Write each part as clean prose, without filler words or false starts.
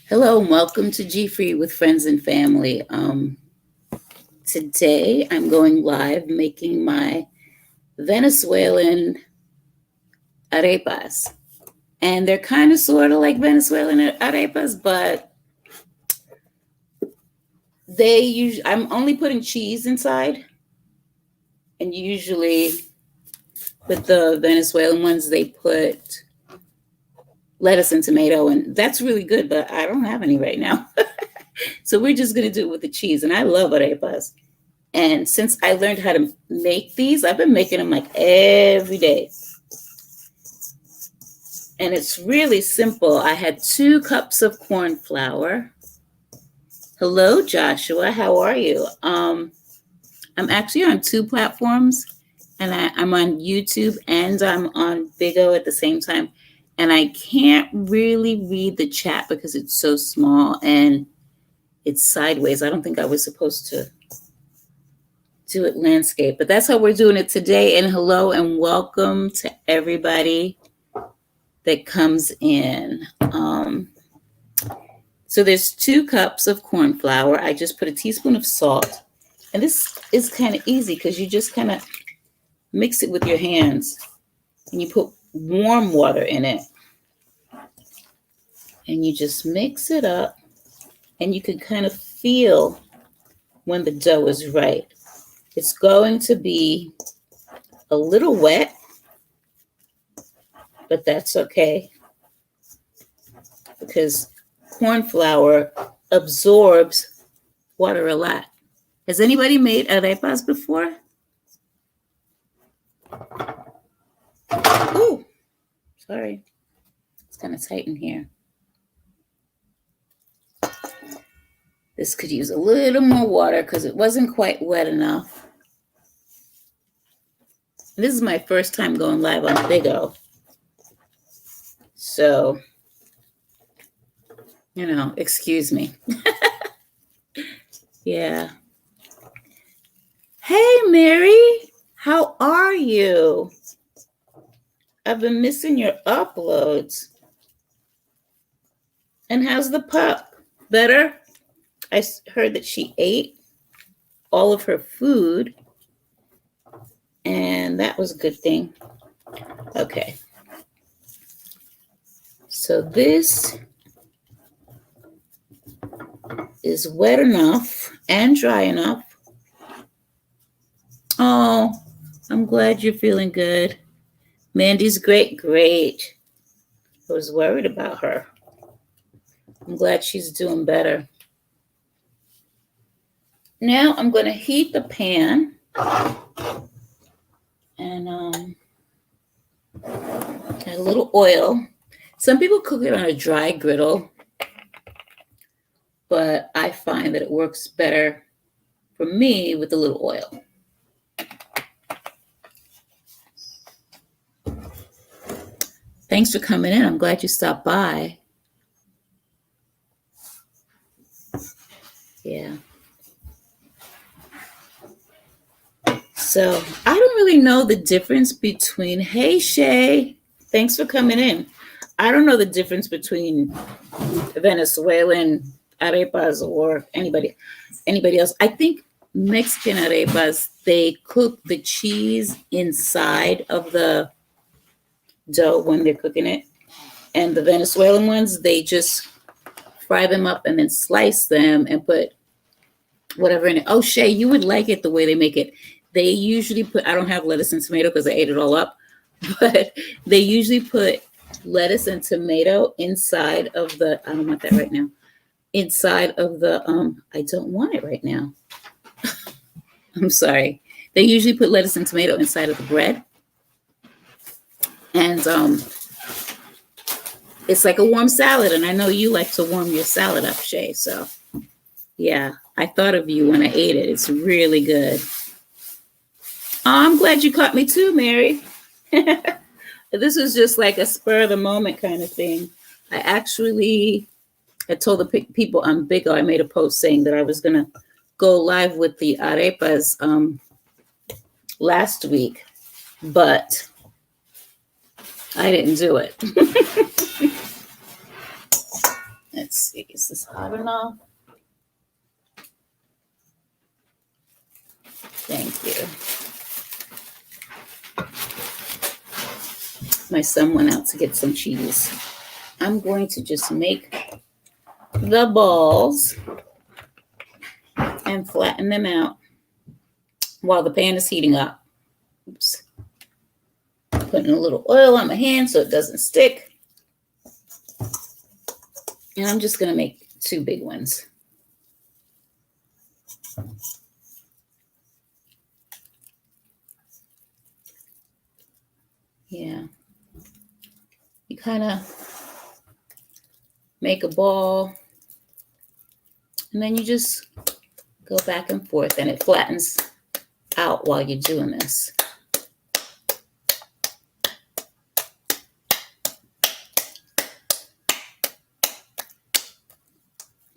Hello and welcome to G Free with friends and family. Today I'm going live making my Venezuelan arepas. And they're kind of sort of like Venezuelan arepas, but I'm only putting cheese inside. And usually with the Venezuelan ones, they put lettuce and tomato, and that's really good, but I don't have any right now. So we're just going to do it with the cheese. And I love arepas. And since I learned how to make these, I've been making them like every day. And it's really simple. I had 2 cups of corn flour. Hello, Joshua. How are you? I'm actually on 2 platforms, and I'm on YouTube and I'm on Bigo at the same time. And I can't really read the chat because it's so small and it's sideways. I don't think I was supposed to do it landscape, but that's how we're doing it today. And hello and welcome to everybody that comes in. So there's 2 cups of corn flour. I just put a teaspoon of salt, and this is kind of easy because you just kind of mix it with your hands, and you put warm water in it, and you just mix it up, and you can kind of feel when the dough is right. It's going to be a little wet, but that's okay because corn flour absorbs water a lot. Has anybody made arepas before? Ooh, sorry. It's kind of tight in here. This could use a little more water because it wasn't quite wet enough. This is my first time going live on Bigo. So, excuse me. Yeah. Hey, Mary, how are you? I've been missing your uploads. And how's the pup? Better? I heard that she ate all of her food, and that was a good thing. Okay. So this is wet enough and dry enough. Oh, I'm glad you're feeling good. Mandy's great. I was worried about her. I'm glad she's doing better. Now I'm going to heat the pan and add a little oil. Some people cook it on a dry griddle, but I find that it works better for me with a little oil. Thanks for coming in. I'm glad you stopped by. Yeah. So I don't really know the difference between, hey, Shay, thanks for coming in. I don't know the difference between Venezuelan arepas or anybody else. I think Mexican arepas, they cook the cheese inside of the dough when they're cooking it. And the Venezuelan ones, they just fry them up and then slice them and put whatever in it. Oh, Shay, you would like it the way they make it. They usually put, I don't have lettuce and tomato because I ate it all up, but they usually put lettuce and tomato inside of the, I don't want that right now, inside of the, I don't want it right now. I'm sorry. They usually put lettuce and tomato inside of the bread. And it's like a warm salad. And I know you like to warm your salad up, Shay. So yeah, I thought of you when I ate it. It's really good. Oh, I'm glad you caught me too, Mary. This is just like a spur of the moment kind of thing. I told the people on Bigo, I made a post saying that I was going to go live with the arepas last week, but I didn't do it. Let's see, is this hot enough? Thank you. My son went out to get some cheese. I'm going to just make the balls and flatten them out while the pan is heating up. Oops. Putting a little oil on my hand so it doesn't stick. And I'm just going to make 2 big ones. Yeah. You kind of make a ball, and then you just go back and forth, and it flattens out while you're doing this.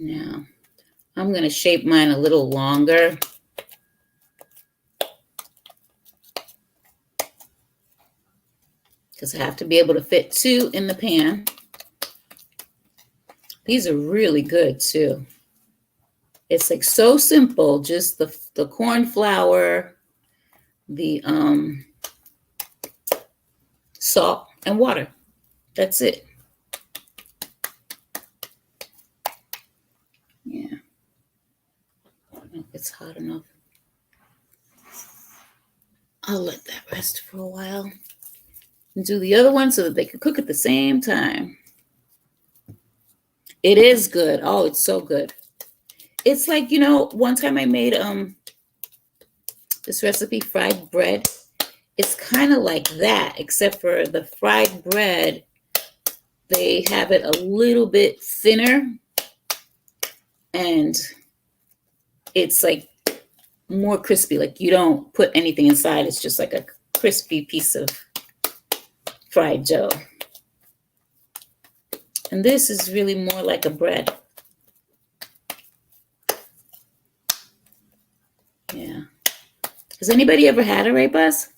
Now, I'm going to shape mine a little longer. Because I have to be able to fit 2 in the pan. These are really good too. It's like so simple, just the corn flour, the salt and water. That's it. Yeah. I don't know if it's hot enough. I'll let that rest for a while. And do the other one so that they can cook at the same time. It is good. Oh, it's so good. It's like, you know, one time I made this recipe, fried bread. It's kind of like that, except for the fried bread, they have it a little bit thinner, and it's like more crispy. Like you don't put anything inside. It's just like a crispy piece of fried dough. And this is really more like a bread. Yeah. Has anybody ever had arepas?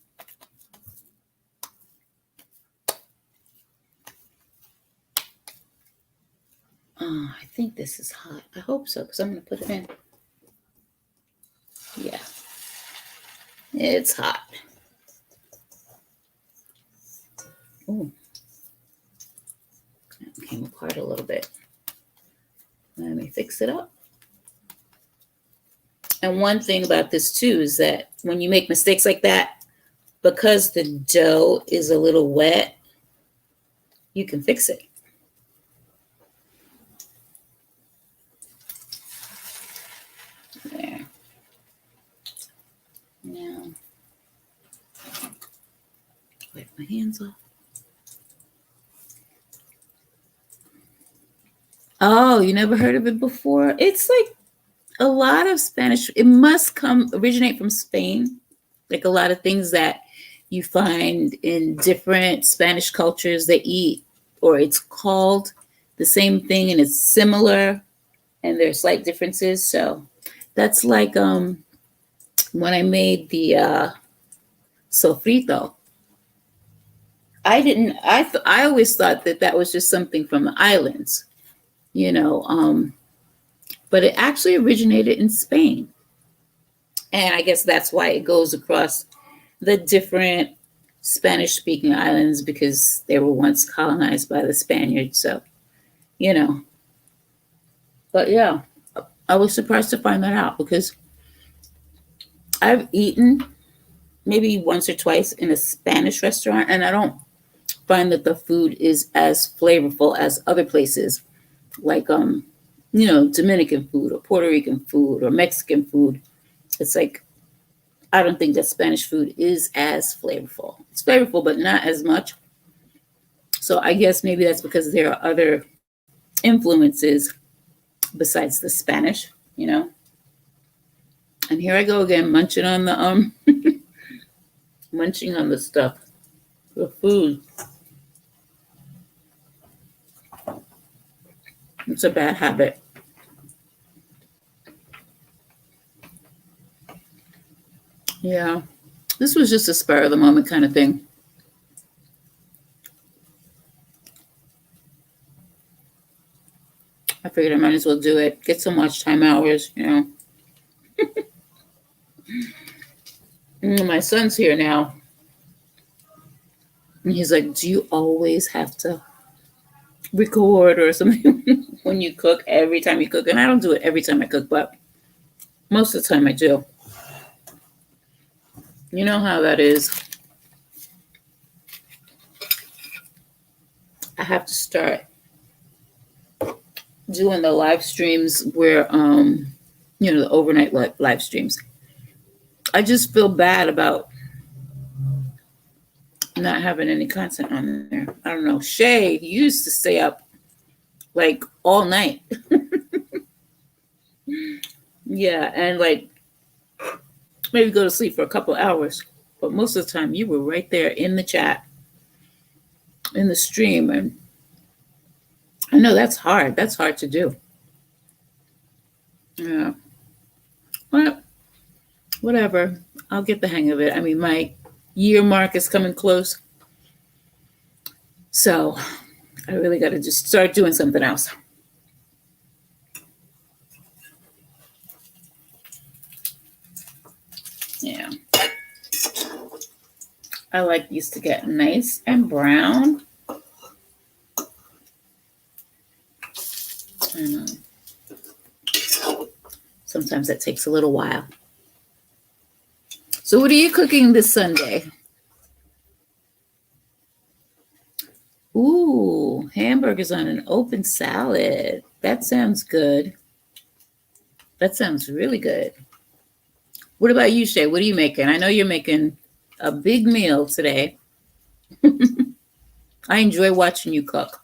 Oh, I think this is hot. I hope so, because I'm going to put it in. Yeah. It's hot. Ooh. That came apart a little bit. Let me fix it up. And one thing about this too is that when you make mistakes like that, because the dough is a little wet, you can fix it. There. Now, wipe my hands off. Oh, you never heard of it before? It's like a lot of Spanish. It must originate from Spain. Like a lot of things that you find in different Spanish cultures they eat, or it's called the same thing and it's similar and there's slight differences. So that's like when I made the sofrito. I always thought that was just something from the islands, you know, but it actually originated in Spain. And I guess that's why it goes across the different Spanish-speaking islands, because they were once colonized by the Spaniards. So, you know. But yeah, I was surprised to find that out, because I've eaten maybe once or twice in a Spanish restaurant, and I don't find that the food is as flavorful as other places, like you know, Dominican food or Puerto Rican food or Mexican food. It's like, I don't think that Spanish food is as flavorful. It's flavorful, but not as much. So I guess maybe that's because there are other influences besides the Spanish, you know. And here I go again, munching on the munching on the stuff, the food. It's a bad habit. Yeah, this was just a spur of the moment kind of thing. figured I might as well do it. Get some watch time hours, My son's here now. And he's like, do you always have to record or something when you cook, every time you cook? And I don't do it every time I cook, but most of the time I do. You know how that is. I have to start doing the live streams where, the overnight live streams. I just feel bad about not having any content on there. I don't know. Shay used to stay up like all night. Yeah, and like maybe go to sleep for a couple hours. But most of the time you were right there in the chat, in the stream. And I know that's hard. That's hard to do. Yeah. Well, whatever. I'll get the hang of it. I mean, my year mark is coming close. So I really got to just start doing something else. Yeah. I like these to get nice and brown. And sometimes that takes a little while. So what are you cooking this Sunday? Ooh, hamburgers on an open salad. That sounds good. That sounds really good. What about you, Shay? What are you making? I know you're making a big meal today. I enjoy watching you cook.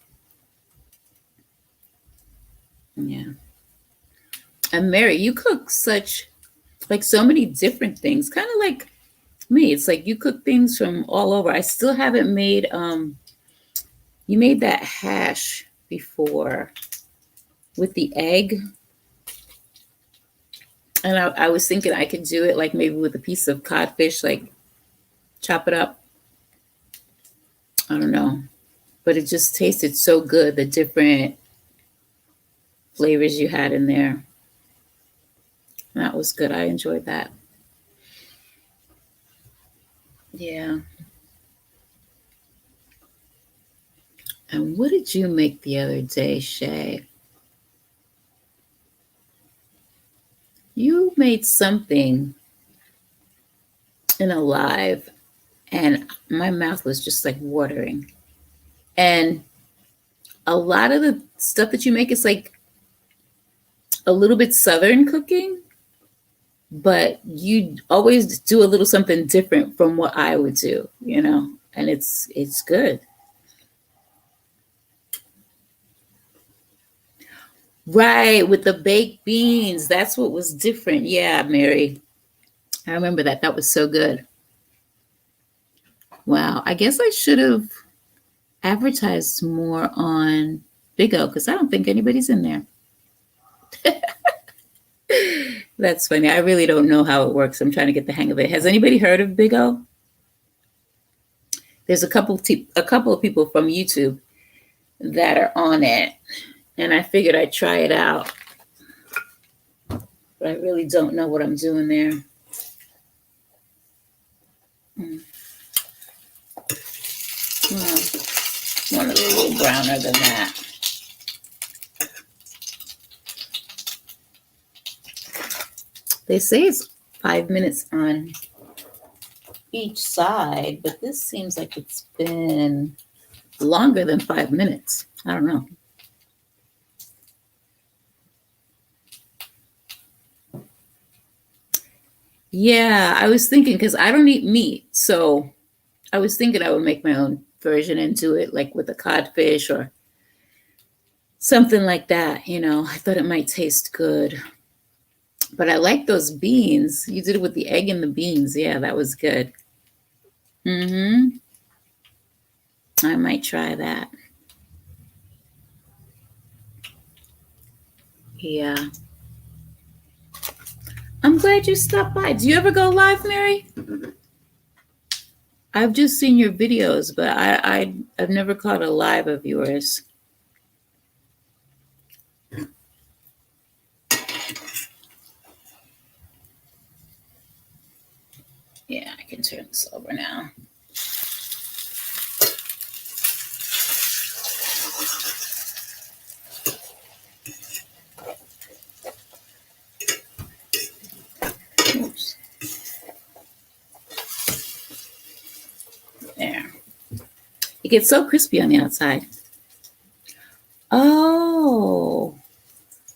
Yeah. And Mary, you cook so many different things, kind of like me. It's like you cook things from all over. I still haven't made, you made that hash before with the egg. And I was thinking I could do it like maybe with a piece of codfish, like chop it up. I don't know. But it just tasted so good, the different flavors you had in there. That was good. I enjoyed that. Yeah. And what did you make the other day, Shay? You made something in a live, and my mouth was just like watering. And a lot of the stuff that you make is like a little bit Southern cooking, but you always do a little something different from what I would do, and it's good. Right, with the baked beans. That's what was different. Yeah, Mary. I remember that. That was so good. Wow. I guess I should have advertised more on Big O because I don't think anybody's in there. That's funny. I really don't know how it works. I'm trying to get the hang of it. Has anybody heard of Big O? There's a couple of people from YouTube that are on it. And I figured I'd try it out. But I really don't know what I'm doing there. Well, one a little browner than that. They say it's 5 minutes on each side, but this seems like it's been longer than 5 minutes. I don't know. Yeah, I was thinking because I don't eat meat. So I was thinking I would make my own version and do it like with a codfish or something like that. I thought it might taste good. But I like those beans. You did it with the egg and the beans. Yeah, that was good. I might try that. Yeah. I'm glad you stopped by. Do you ever go live, Mary? I've just seen your videos, but I've never caught a live of yours. Yeah, I can turn this over now. Oops. There. It gets so crispy on the outside. Oh,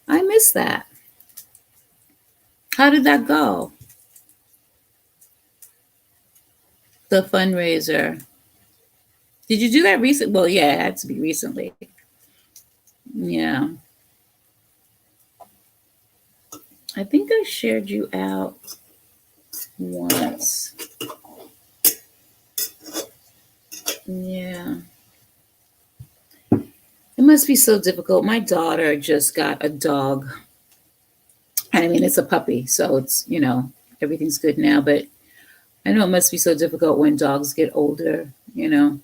I missed that. How did that go? The fundraiser. Did you do that recent? Well, yeah, it had to be recently. Yeah. I think I shared you out once. Yeah. It must be so difficult. My daughter just got a dog. And I mean, it's a puppy, so it's, everything's good now. But I know it must be so difficult when dogs get older. Yeah.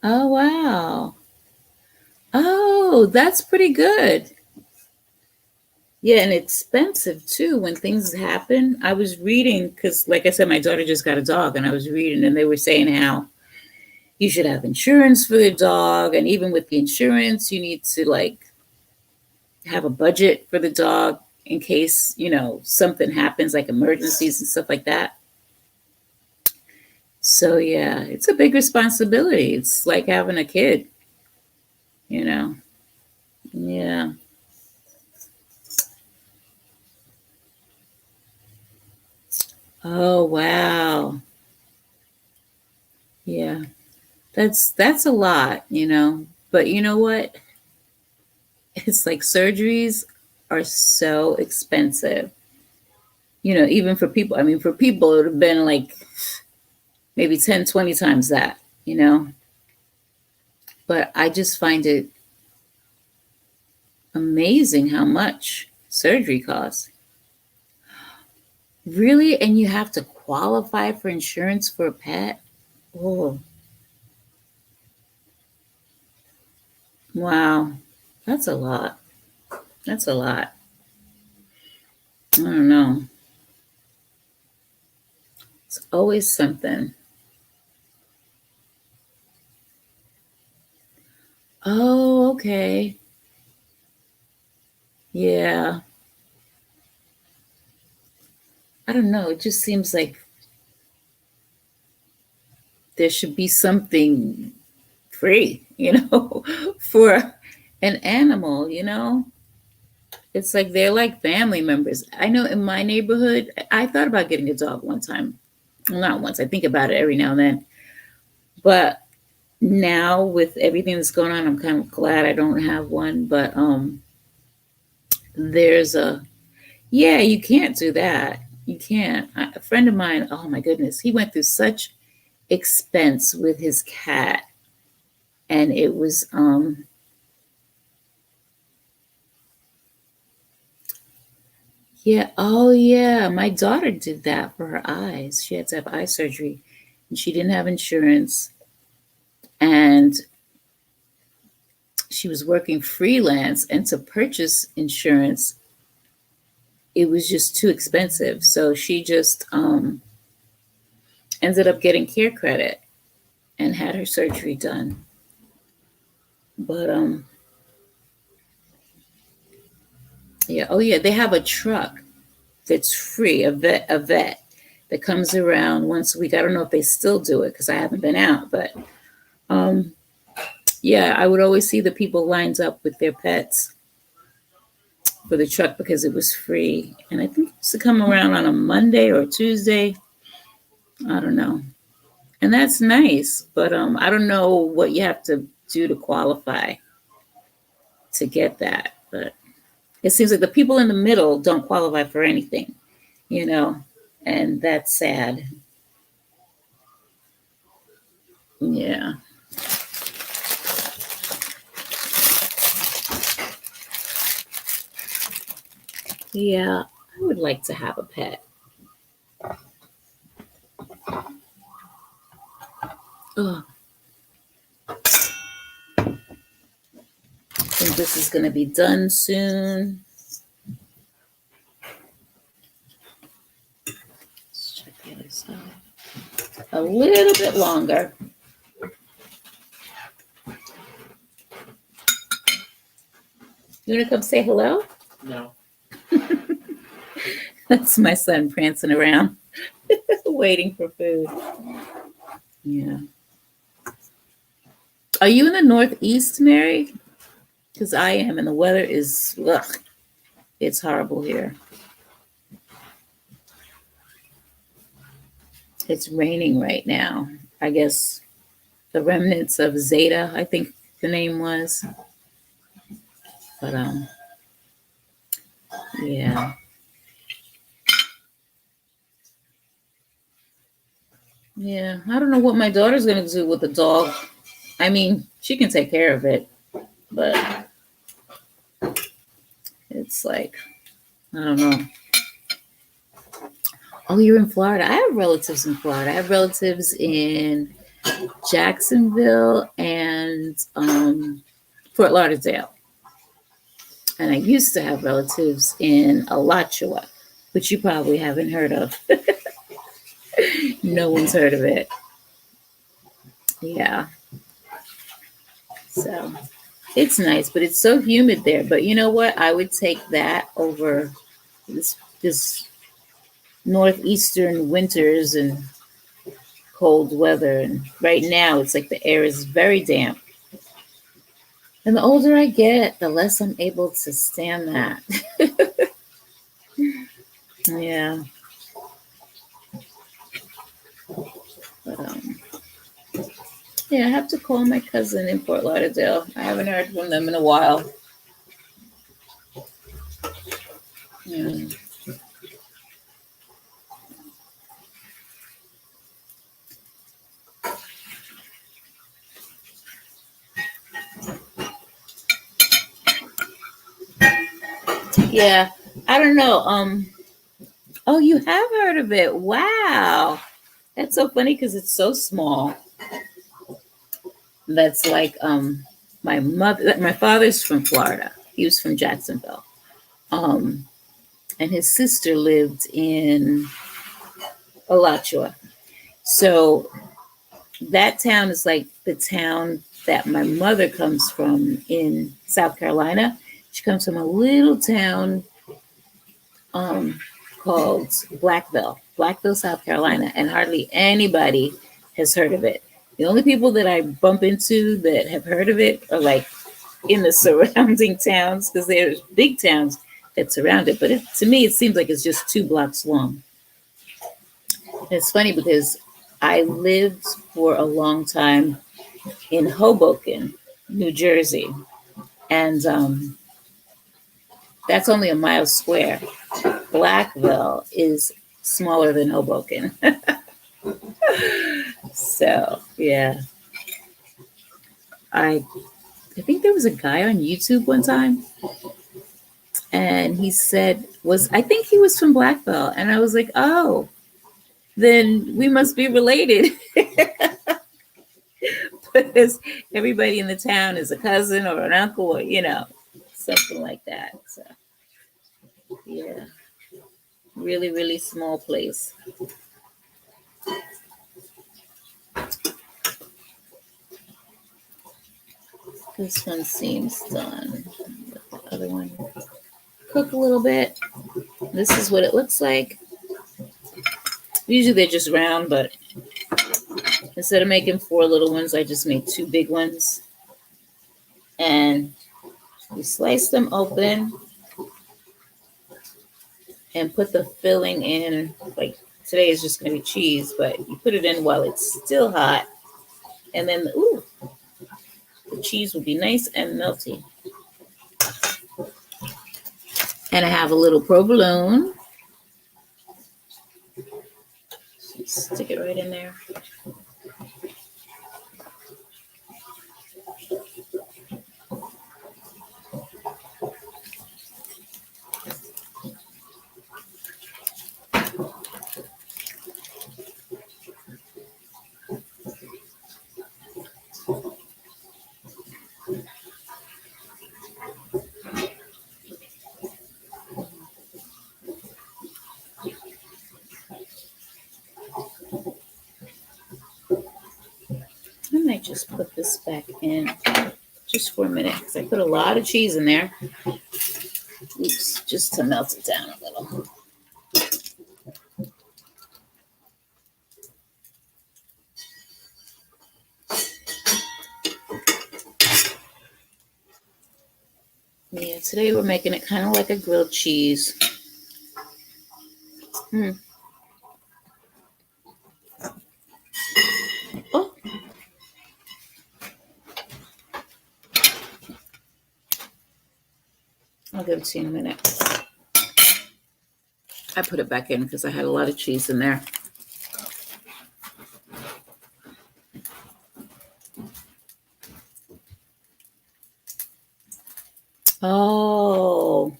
Oh, wow. Oh, that's pretty good. Yeah, and expensive too when things happen. I was reading because, like I said, my daughter just got a dog, and I was reading, and they were saying how you should have insurance for the dog, and even with the insurance, you need to like have a budget for the dog in case something happens, like emergencies and stuff like that. So yeah, it's a big responsibility. It's like having a kid, you know. Yeah. Oh wow. Yeah. That's a lot. But you know what? It's like surgeries are so expensive. Even for people. I mean, for people, it would have been like maybe 10, 20 times that. But I just find it amazing how much surgery costs. Really? And you have to qualify for insurance for a pet? Oh, wow. That's a lot. That's a lot. I don't know. It's always something. Oh, okay. Yeah. I don't know. It just seems like there should be something free, for an animal. It's like they're like family members. I know in my neighborhood, I thought about getting a dog one time. Well, not once. I think about it every now and then. But now with everything that's going on, I'm kind of glad I don't have one. But there's a yeah, you can't do that. You can't. A friend of mine, oh my goodness, he went through such expense with his cat, and it was yeah, oh yeah, my daughter did that for her eyes. She had to have eye surgery, and she didn't have insurance, and she was working freelance, and to purchase insurance, it was just too expensive. So she just ended up getting care credit and had her surgery done. But yeah, oh yeah, they have a truck that's free, a vet that comes around once a week. I don't know if they still do it because I haven't been out, but um yeah, I would always see the people lined up with their pets for the truck because it was free. And I think it used to come around on a Monday or Tuesday. I don't know. And that's nice, but I don't know what you have to do to qualify to get that. But it seems like the people in the middle don't qualify for anything, you know, and that's sad. Yeah. Yeah, I would like to have a pet. Oh, been this is going to be done soon. Let's check the other side. A little bit longer. You want to come say hello? No. That's my son prancing around, waiting for food. Yeah. Are you in the Northeast, Mary? Because I am, and the weather is, ugh, it's horrible here. It's raining right now. I guess the remnants of Zeta, I think the name was. But yeah. Yeah. I don't know what my daughter's gonna do with the dog. I mean, she can take care of it, but it's like, I don't know. Oh, you're in Florida. I have relatives in Florida. I have relatives in Jacksonville and Fort Lauderdale. And I used to have relatives in Alachua, which you probably haven't heard of. No one's heard of it. Yeah. So it's nice, but it's so humid there. But you know what? I would take that over this northeastern winters and cold weather. And right now, it's like the air is very damp. And the older I get, the less I'm able to stand that. Yeah. But yeah, I have to call my cousin in Fort Lauderdale. I haven't heard from them in a while. Yeah. Yeah, I don't know. Oh, you have heard of it? Wow, that's so funny because it's so small. That's like my father's from Florida. He was from Jacksonville. Um, and his sister lived in Alachua. So that town is like the town that my mother comes from in South Carolina. She comes from a little town um, called Blackville, South Carolina, and hardly anybody has heard of it. The only people that I bump into that have heard of it are like in the surrounding towns because there's big towns that surround it. But to me, it seems like it's just 2 blocks long. And it's funny because I lived for a long time in Hoboken, New Jersey, and that's only a mile square. Blackville is smaller than Hoboken. So yeah, I think there was a guy on YouTube one time, and he said I think he was from Blackville, and I was like, oh, then we must be related. Because everybody in the town is a cousin or an uncle, or something like that. So yeah, really, really small place. This one seems done. Let the other one cook a little bit. This is what it looks like. Usually they're just round, but instead of making 4 little ones, I just made 2 big ones. And you slice them open and put the filling in. Like today is just going to be cheese, but you put it in while it's still hot. And then, the cheese will be nice and melty. And I have a little provolone. Stick it right in there. just put this back in just for a minute because I put a lot of cheese in there. Oops, just to melt it down a little. Yeah, today we're making it kind of like a grilled cheese. Oh. I'll give it to you in a minute. I put it back in because I had a lot of cheese in there. Oh,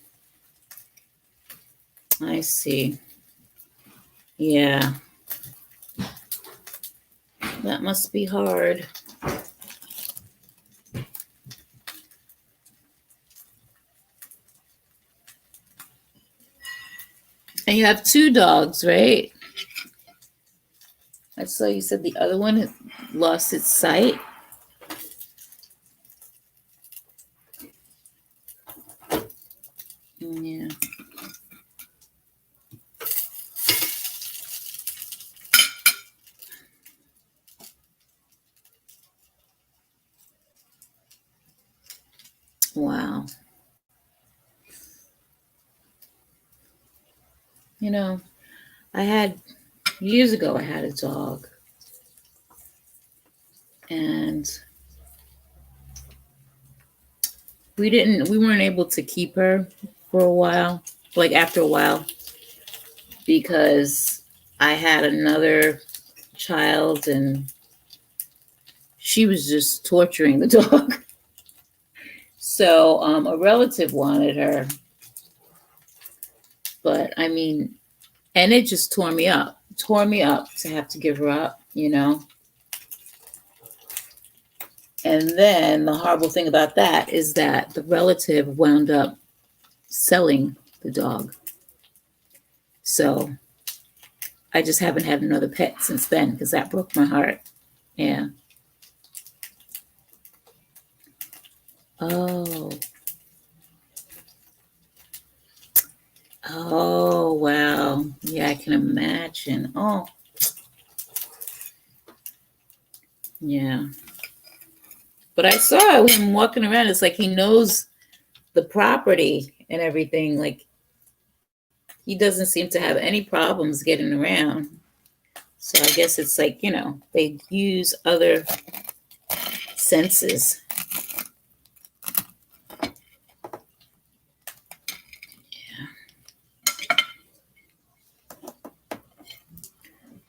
I see. Yeah. That must be hard. And you have 2 dogs, right? I saw you said the other one had lost its sight. Yeah. Wow. You know, years ago, I had a dog. And we weren't able to keep her for a while, like after a while, because I had another child and she was just torturing the dog. So a relative wanted her, but I mean, and it just tore me up to have to give her up, you know. And then the horrible thing about that is that the relative wound up selling the dog. So I just haven't had another pet since then because that broke my heart. Yeah. Oh. Oh, wow. Yeah, I can imagine. Oh. Yeah. But I saw him walking around. It's like he knows the property and everything. Like he doesn't seem to have any problems getting around. So I guess it's like, you know, they use other senses.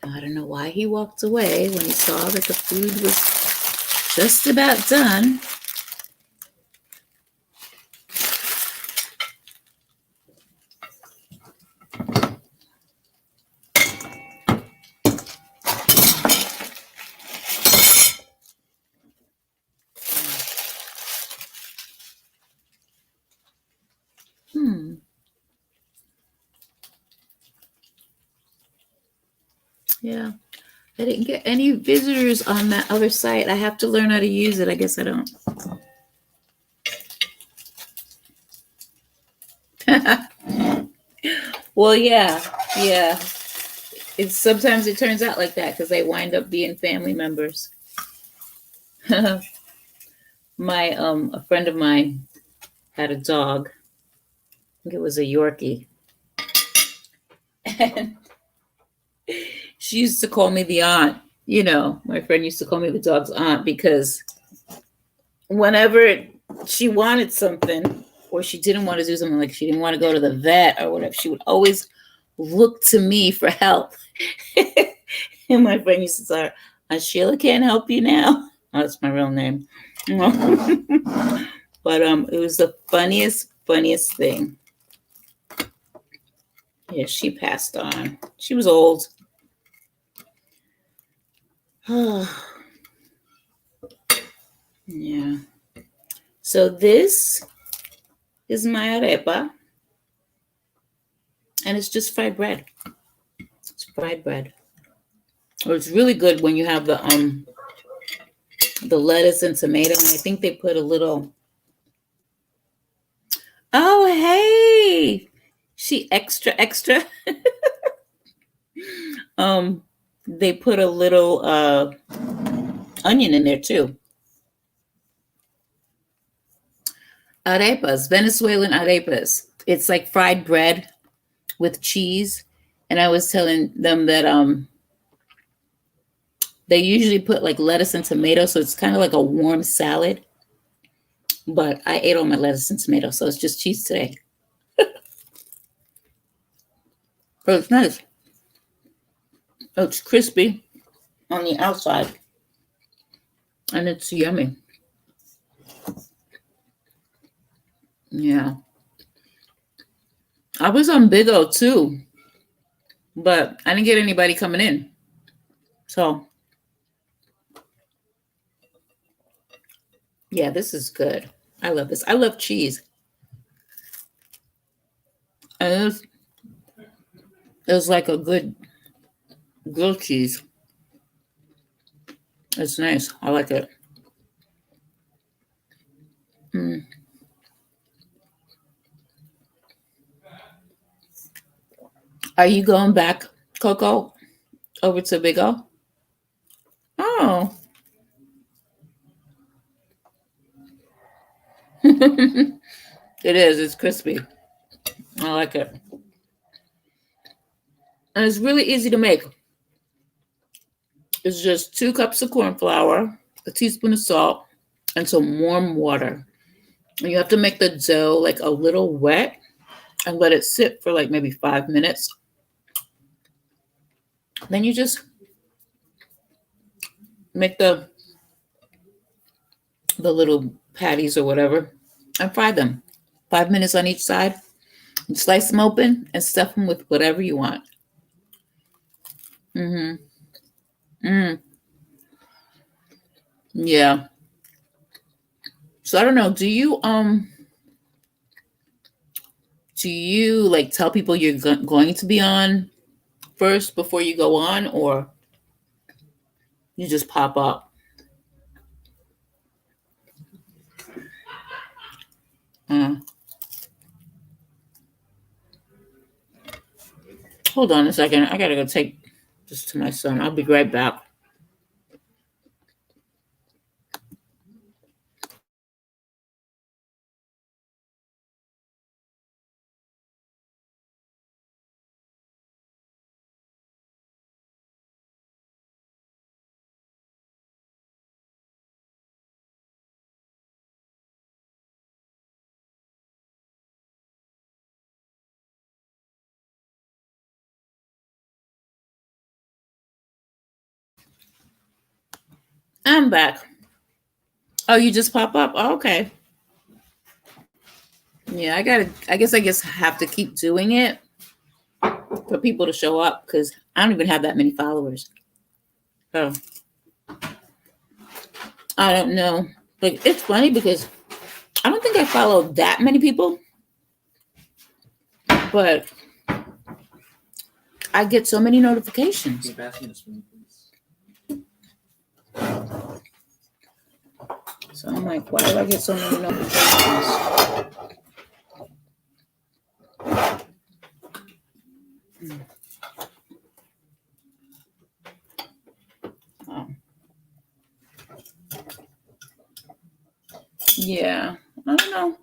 I don't know why he walked away when he saw that the food was just about done. Yeah. I didn't get any visitors on that other site. I have to learn how to use it. I guess I don't. Well, yeah. Sometimes it turns out like that because they wind up being family members. A friend of mine had a dog. I think it was a Yorkie. And she used to call me the aunt. You know, my friend used to call me the dog's aunt because whenever she wanted something or she didn't want to do something, like she didn't want to go to the vet or whatever, she would always look to me for help. And my friend used to say, Aunt Sheila can't help you now. Oh, that's my real name. But it was the funniest thing. Yeah, she passed on. She was old. Yeah. So this is my arepa. And it's just fried bread. It's fried bread. Or it's really good when you have the the lettuce and tomato, and I think they put a little. Oh, hey, she extra. They put a little onion in there too. Arepas, Venezuelan arepas. It's like fried bread with cheese. And I was telling them that they usually put like lettuce and tomato, so it's kind of like a warm salad. But I ate all my lettuce and tomato, so it's just cheese today. But it's nice. It's crispy on the outside, and it's yummy. Yeah. I was on Big O too, but I didn't get anybody coming in. So, yeah, this is good. I love this. I love cheese. And it was like a good grilled cheese. It's nice. I like it. Mm. Are you going back, Coco, over to Big O? Oh. It is. It's crispy. I like it. And it's really easy to make. It's just 2 cups of corn flour, a teaspoon of salt, and some warm water. And you have to make the dough like a little wet and let it sit for like maybe 5 minutes. Then you just make the little patties or whatever and fry them. 5 minutes on each side. And slice them open and stuff them with whatever you want. Mm-hmm. Mm. Yeah. So I don't know. Do you like tell people you're going to be on first before you go on, or you just pop up? Hold on a second. I gotta go take this to my son. I'll be right back. I'm back. Oh, you just pop up? Oh, okay. Yeah, I guess have to keep doing it for people to show up because I don't even have that many followers. So I don't know. Like, it's funny because I don't think I follow that many people, but I get so many notifications. So I'm like, why do I get so many notifications? Oh. Yeah, I don't know.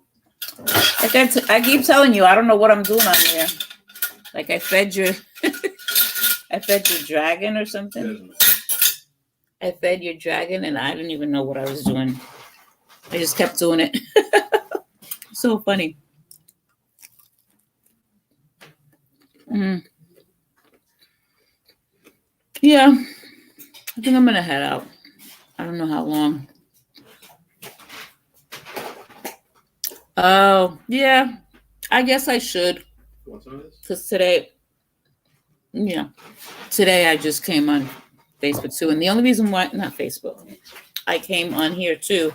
Like I keep telling you, I don't know what I'm doing on here. Like I fed your dragon or something. I fed your dragon, and I didn't even know what I was doing. I just kept doing it. So funny. Mm. Yeah, I think I'm gonna head out. I don't know how long. Oh, yeah. I guess I should. Because today I just came on Facebook too. And the only reason why, not Facebook, I came on here too.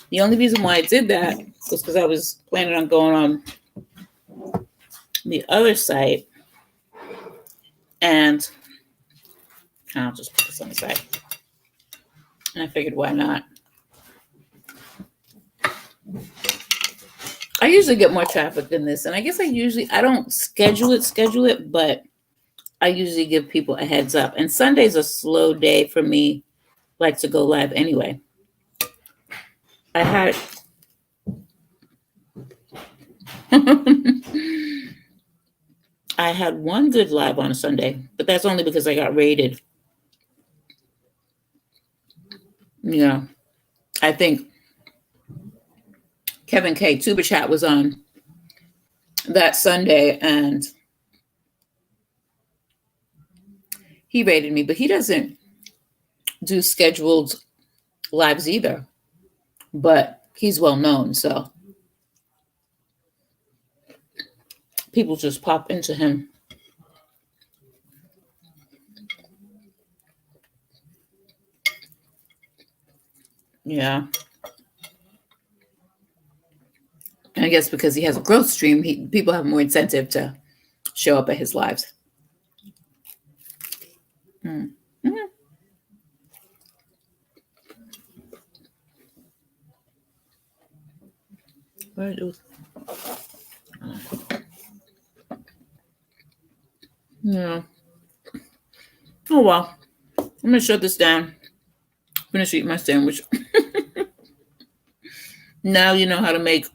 The only reason why I did that was because I was planning on going on the other site. And I'll just put this on the side. And I figured, why not? usually get more traffic than this, and I guess I don't schedule it, but I usually give people a heads up. And Sunday's a slow day for me, like to go live anyway. I had I had one good live on a Sunday, but that's only because I got raided. Yeah, I think Kevin K. Tuba Chat was on that Sunday, and he rated me, but he doesn't do scheduled lives either. But he's well known, so people just pop into him. Yeah. And I guess because he has a growth stream, people have more incentive to show up at his lives. Mm-hmm. Where are those? Yeah. Oh, well. I'm going to shut this down. Finish eating my sandwich. Now you know how to make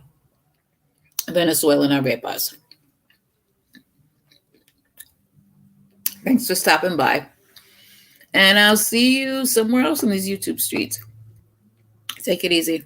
Venezuelan arepas. Thanks for stopping by. And I'll see you somewhere else in these YouTube streets. Take it easy.